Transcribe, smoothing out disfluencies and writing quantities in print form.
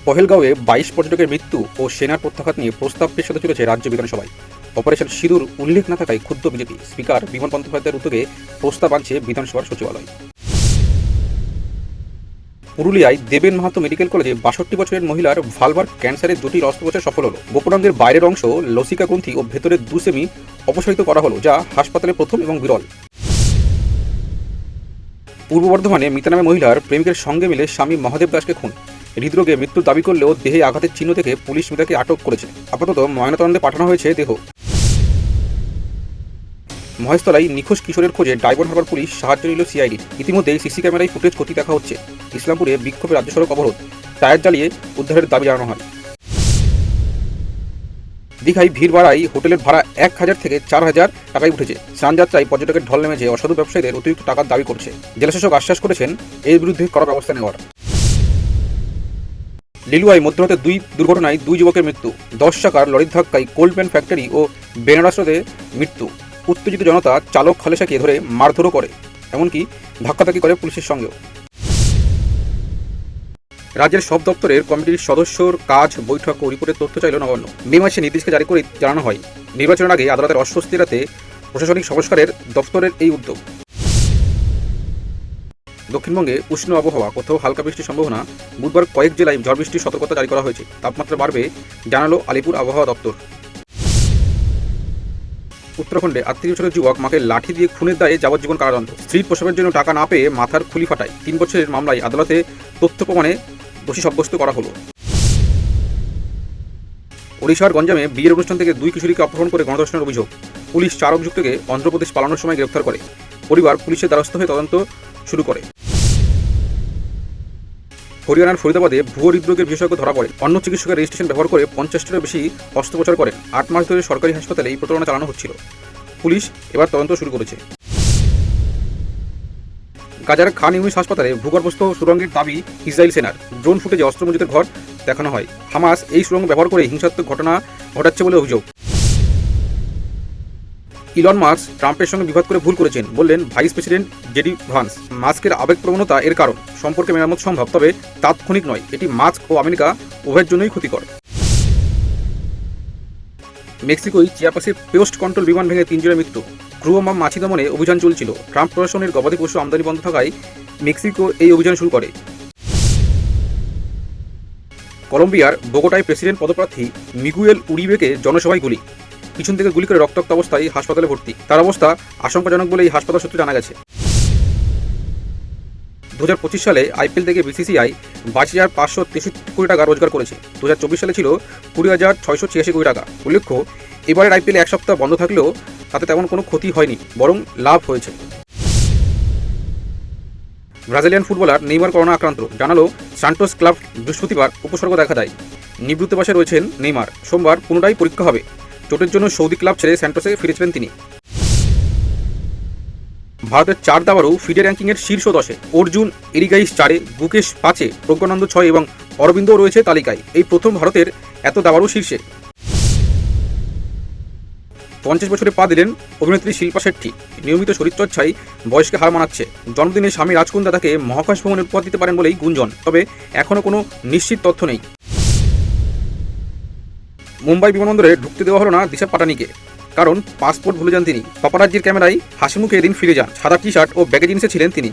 পহেলগাঁওয়ে ২২ পর্যটকের মৃত্যু ও সেনার প্রত্যাঘাত নিয়ে প্রস্তাব পেশ হতে চলেছে রাজ্য বিধানসভায়। অপারেশন সিঁদুর উল্লেখ না থাকায় ক্ষুব্ধ বিজেপি। স্পিকার বিমান বন্দ্যোপাধ্যায়ের উদ্যোগে প্রস্তাব আনছে বিধানসভার সচিবালয়। পুরুলিয়ায় দেবেন মাহাতো মেডিকেল কলেজে ৬২ বছরের মহিলার ভালভার ক্যান্সারের জটিল অস্ত্রোপচার সফল হলো। গোপনাঙ্গের বাইরের অংশ লসিকা গ্রন্থি ও ভেতরের ২ সেমি অপসারিত করা হলো, যা হাসপাতালে প্রথম এবং বিরল। পূর্ব বর্ধমানে মিতা নামে মহিলার প্রেমিকের সঙ্গে মিলে স্বামী মহাদেব দাসকে খুন। হৃদরোগে মৃত্যুর দাবি করলেও দেহে আঘাতের চিহ্ন থেকে পুলিশ মিতাকে আটক করেছে। আপাতত ময়নাতদন্তে পাঠানো হয়েছে দেহ। মহেশতলায় নিখোঁজ কিশোরের খোঁজে ডায়মন্ড হারবার পুলিশ সাহায্য নিল সিআইডির। ইতিমধ্যেই সিসি ক্যামেরায় ফুটেজ খতিয়ে দেখা হচ্ছে। ইসলামপুরে বিক্ষোভে রাজ্য সড়ক অবরোধ, টায়ার জ্বালিয়ে উদ্ধারের দাবি জানানো হয়। দীঘায় ভিড় বাড়ায় হোটেলের ভাড়া ১,০০০ থেকে ৪,০০০ টাকায় উঠেছে। স্নানযাত্রায় পর্যটকের ঢল নেমেছে, অসাধু ব্যবসায়ীদের অতিরিক্ত টাকার দাবি করছে। জেলাশাসক আশ্বাস করেছেন এর বিরুদ্ধে কড়া ব্যবস্থা নেওয়ার। লিলুয়ায় মধ্যরাতে দুর্ঘটনায় ২ যুবকের মৃত্যু। ১০ চাকার লরির ধাক্কায় কোল্ডম্যান ফ্যাক্টরি ও বেনারসে মৃত্যু। উত্তেজিত জনতা চালক খালেসাকে ধরে মারধরও করে, এমনকি ধাক্কাধাক্কি করে পুলিশের সঙ্গেও। রাজ্যের সব দপ্তরের কমিটির সদস্যর কাজ, বৈঠক ও রিপোর্টের তথ্য চাইল নবান্ন। মে মাসে নির্দেশিকা জারি করে জানানো হয়। নির্বাচনের আগে আদালতের অস্বস্তি এড়াতে প্রশাসনিক সংস্কারের দপ্তরের এই উদ্যোগ। দক্ষিণবঙ্গে উষ্ণ আবহাওয়া, কোথাও হালকা বৃষ্টির সম্ভাবনা। বুধবার কয়েক জেলায় ঝড় বৃষ্টির সতর্কতা জারি করা হয়েছে। তাপমাত্রা বাড়বে, জানালো আলিপুর আবহাওয়া দপ্তর। উত্তরাখণ্ডে ৩৮ বছরের যুবক মাকে লাঠি দিয়ে খুনের দায়ে যাবজ্জীবন কারাদণ্ড। স্ত্রীর প্রসবের জন্য টাকা না পেয়ে মাথার খুলি ফাটায়। ৩ বছরের মামলায় আদালতে তথ্য প্রমাণে দোষী সাব্যস্ত করা হলো। ওড়িশার গঞ্জামে বিয়ের অনুষ্ঠান থেকে ২ কিশোরীকে অপহরণ করে গণধর্ষণের অভিযোগ। পুলিশ ৪ অভিযুক্তকে অন্ধ্রপ্রদেশ পালানোর সময় গ্রেফতার করে। পরিবার পুলিশের দ্বারস্থ হয়ে তদন্ত শুরু করে। হরিয়ানার ফরিদাবাদে ভুয়ো হৃদরোগের বিশেষজ্ঞ ধরা পড়ে। অন্য চিকিৎসকের রেজিস্ট্রেশন ব্যবহার করে ৫০টিরও বেশি অস্ত্রোপচার করেন। ৮ মাস ধরে সরকারি হাসপাতালে এই প্রতারণা চালানো হচ্ছিল। পুলিশ এবার তদন্ত শুরু করেছে। গাজার খান ইউনিস হাসপাতালে ভূগর্ভস্থ সুড়ঙ্গের দাবি ইসরায়েল সেনার। ড্রোন ফুটেজে অস্ত্র মজুতের ঘর দেখানো হয়। হামাস এই সুড়ঙ্গ ব্যবহার করে হিংসাত্মক ঘটনা ঘটাচ্ছে বলে অভিযোগ। ইলন মাস্ক ট্রাম্পের সঙ্গে বিবাদ করে ভুল করেছেন, বললেন ভাইস প্রেসিডেন্ট জেডি ভান্স। মাস্কের আবেগপ্রবণতা এর কারণ। সম্পর্কে মেরামত সম্ভব, তবে তাৎক্ষণিক নয়। এটি মাস্ক ও আমেরিকা উভয়ের জন্যই ক্ষতিকর। মেক্সিকোয় চিয়াপাসে পেস্ট কন্ট্রোল বিমান ভেঙে ৩ জনের মৃত্যু। ক্রু ও মাছি দমনে অভিযান চলছিল। ট্রাম্প প্রশাসনের গবাদি পশু আমদানি বন্ধ থাকায় মেক্সিকো এই অভিযান শুরু করে। কলম্বিয়ার বোগোটায় প্রেসিডেন্ট পদপ্রার্থী মিগুয়েল উরিবেকে জনসভায় গুলি। পিছন থেকে গুলি করে রক্তাক্ত অবস্থায় হাসপাতালে ভর্তি। তার অবস্থা আশঙ্কাজনক বলে এই হাসপাতাল সূত্রে জানা গেছে। ২০২৫ সালে আইপিএল থেকে বিসিসিআই ২২,৫৬৩ কোটি টাকা রোজগার করেছে। ২০২৪ সালে ছিল ২০,৬৮৬ কোটি টাকা। উল্লেখ্য, এবারের আইপিএল ১ সপ্তাহ বন্ধ থাকলেও তাতে তেমন কোনো ক্ষতি হয়নি, বরং লাভ হয়েছে। ব্রাজিলিয়ান ফুটবলার নেইমার করোনা আক্রান্ত, জানালো সান্টোস ক্লাব। বৃহস্পতিবার উপসর্গ দেখা দেয়। নিবৃত্তবাসে রয়েছেন নেইমার। সোমবার পুনরায় পরীক্ষা হবে। চোটের জন্য সৌদি ক্লাব ছেড়ে স্যান্টোসে ফিরেছিলেন তিনি। ভারতের ৪ দাবাড়ু ফিডে র্যাঙ্কিংয়ের শীর্ষ ১০-এ। অর্জুন এরিগাইস ৪-এ, গুকেশ 5-এ, প্রজ্ঞানন্দ ৬ এবং অরবিন্দও রয়েছে তালিকায়। এই প্রথম ভারতের এত দাবাড়ু শীর্ষে। ৫০ বছরে পা দিলেন অভিনেত্রী শিল্পা শেট্টি। নিয়মিত শরীরচর্চায় বয়সকে হার মানাচ্ছে। জন্মদিনে স্বামী রাজকুন্দ্রা তাকে মহাকাশ ভ্রমণের উপহার দিতে পারেন বলেই গুঞ্জন, তবে এখনও কোনো নিশ্চিত তথ্য নেই। মুম্বাই বিমানবন্দরে ঢুকতে দেওয়া হলো না দিশা পাটানিকে, কারণ পাসপোর্ট ভুলে যান তিনি। পাপারাজ্জির ক্যামেরায় হাসিমুখে এদিন ফিরে যান। সাদা টি শার্ট ও ব্যাগে জিন্সে ছিলেন তিনি।